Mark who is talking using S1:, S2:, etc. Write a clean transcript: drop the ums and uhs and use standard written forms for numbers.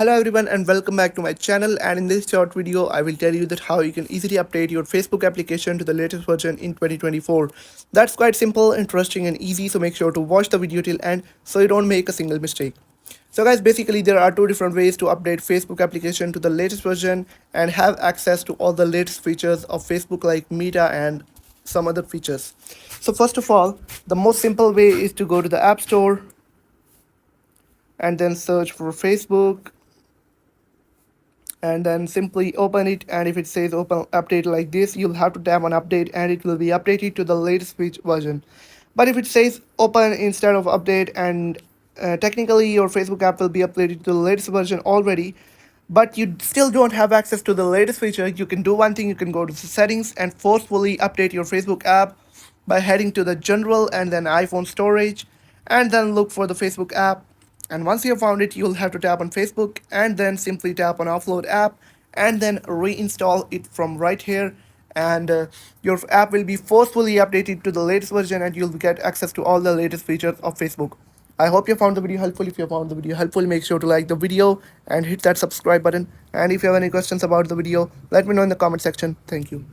S1: Hello everyone and welcome back to my channel, and in this short video I will tell you that how you can easily update your Facebook application to the latest version in 2024. That's quite simple, interesting and easy, so make sure to watch the video till end so you don't make a single mistake. So guys, basically there are two different ways to update Facebook application to the latest version and have access to all the latest features of Facebook like Meta and some other features. So first of all, the most simple way is to go to the App Store and then search for Facebook and then simply open it, and if it says open update like this, you'll have to tap on update and it will be updated to the latest version. But if it says open instead of update, and technically your Facebook app will be updated to the latest version already, but you still don't have access to the latest feature, you can do one thing. You can go to the settings and forcefully update your Facebook app by heading to the general and then iPhone storage, and then look for the Facebook app. And once you have found it, you'll have to tap on Facebook and then simply tap on offload app and then reinstall it from right here, and your app will be forcefully updated to the latest version and you'll get access to all the latest features of Facebook. I hope you found the video helpful. If you found the video helpful, make sure to like the video and hit that subscribe button. And if you have any questions about the video, let me know in the comment section. Thank you.